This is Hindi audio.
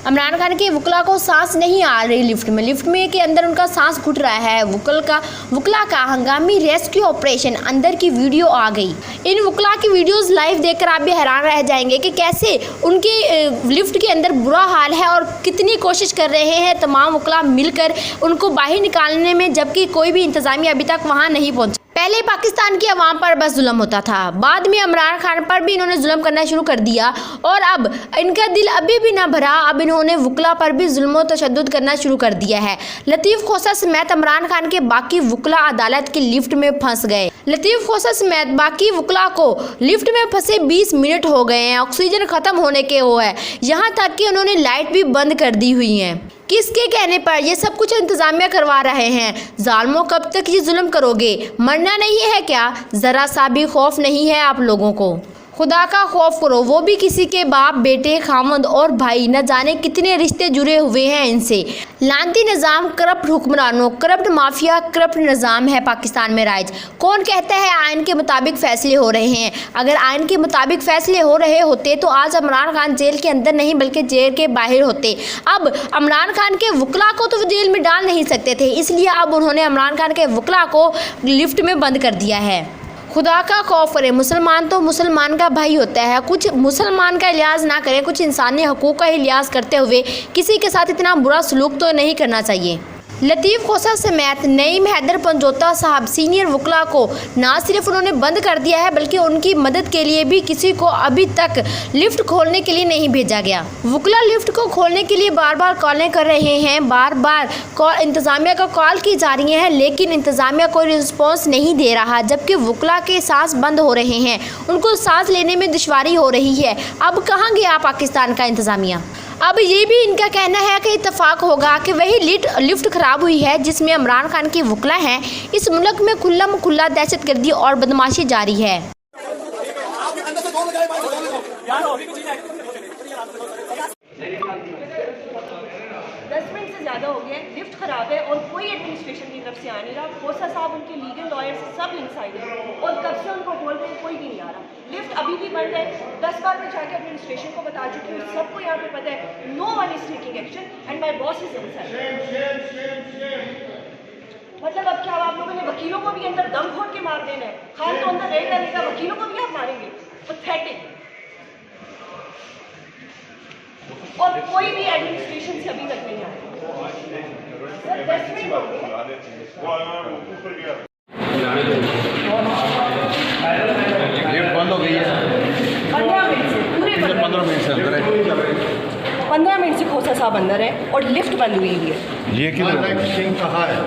इमरान खान के वकला को सांस नहीं आ रही लिफ्ट में के अंदर उनका सांस घुट रहा है। वकला का हंगामी रेस्क्यू ऑपरेशन अंदर की वीडियो आ गई। इन वकला की वीडियोस लाइव देखकर आप भी हैरान रह जाएंगे कि कैसे उनकी लिफ्ट के अंदर बुरा हाल है और कितनी कोशिश कर रहे हैं तमाम वकला मिलकर उनको बाहर निकालने में, जबकि कोई भी इंतजामिया अभी तक वहाँ नहीं पहुँचा। पहले पाकिस्तान की आवाम पर बस जुल्म होता था, बाद में इमरान खान पर भी इन्होंने जुल्म करना शुरू कर दिया और अब इनका दिल अभी भी ना भरा। अब इन्होंने वकला पर भी जुल्म तशद्दुद करना शुरू कर दिया है। लतीफ़ खोसा समेत इमरान खान के बाकी वकला अदालत की लिफ्ट में फंस गए। लतीफ़ खोसा समेत बाकी वकला को लिफ्ट में फंसे 20 मिनट हो गए हैं। ऑक्सीजन ख़त्म होने के वो है, यहाँ तक कि उन्होंने लाइट भी बंद कर दी हुई है। किसके कहने पर ये सब कुछ इंतजामिया करवा रहे हैं? जालिमों, कब तक ये जुल्म करोगे? मरना नहीं है क्या? ज़रा सा भी खौफ नहीं है आप लोगों को? खुदा का खौफ करो, वो भी किसी के बाप, बेटे, खामद और भाई, न जाने कितने रिश्ते जुड़े हुए हैं इनसे। लानती निज़ाम, करप्ट हुक्मरानों, करप्ट माफिया, करप्ट निज़ाम है पाकिस्तान में राइज। कौन कहता है आइन के मुताबिक फ़ैसले हो रहे हैं? अगर आइन के मुताबिक फ़ैसले हो रहे होते तो आज इमरान खान जेल के अंदर नहीं बल्कि जेल के बाहर होते। अब इमरान खान के वकला को तो जेल में डाल नहीं सकते थे, इसलिए अब उन्होंने इमरान खान के वकला को लिफ्ट में बंद कर दिया है। खुदा का खौफ करें, मुसलमान तो मुसलमान का भाई होता है। कुछ मुसलमान का लिहाज ना करें, कुछ इंसानी हकूक़ का ही लिहाज करते हुए किसी के साथ इतना बुरा सलूक तो नहीं करना चाहिए। लतीफ़ खोसा समेत नईम हैदर पंजोता साहब सीनियर वकला को ना सिर्फ उन्होंने बंद कर दिया है बल्कि उनकी मदद के लिए भी किसी को अभी तक लिफ्ट खोलने के लिए नहीं भेजा गया। वकला लिफ्ट को खोलने के लिए बार बार कॉलें कर रहे हैं, बार बार इंतज़ामिया को कॉल की जा रही हैं, लेकिन इंतज़ामिया कोई रिस्पॉन्स नहीं दे रहा। जबकि वकला के सांस बंद हो रहे हैं, उनको सांस लेने में दुश्वारी हो रही है। अब कहाँ गया पाकिस्तान का इंतज़ामिया? अब ये भी इनका कहना है कि इत्तेफाक होगा कि वही लिफ्ट ख़राब हुई है जिसमें इमरान खान की वकला हैं। इस मुल्क में खुल्ला दहशतगर्दी और बदमाशी जारी है। 10 मिनट से ज़्यादा हो गए, लिफ्ट ख़राब है और कोई एडमिनिस्ट्रेशन की तरफ से आ नहीं रहा। खोसा साहब, उनके लीगल लॉयर्स सब इनसाइड हैं और कब से उनको बोल रहे हैं, कोई भी नहीं आ रहा। लिफ्ट अभी भी बंद है। 10 बार मैं जाके एडमिनिस्ट्रेशन को बता चुकी हूँ, सबको यहाँ पे पता है। No one is taking action and my boss is inside. मतलब अब क्या आप लोगों ने वकीलों को भी अंदर दम घोट के मार देना है? खान तो अंदर रहेगा नहीं, वकीलों को भी आप मारेंगे? पैथेटिक। और कोई भी एडमिनिस्ट्रेशन से अभी तक नहीं आया। लिफ्ट बंद हो गई है 15 मिनट से, पूरे 15 मिनट से अंदर है। 15 मिनट से खोसा साहब अंदर है और लिफ्ट बंद हुई है। ये कहाँ है?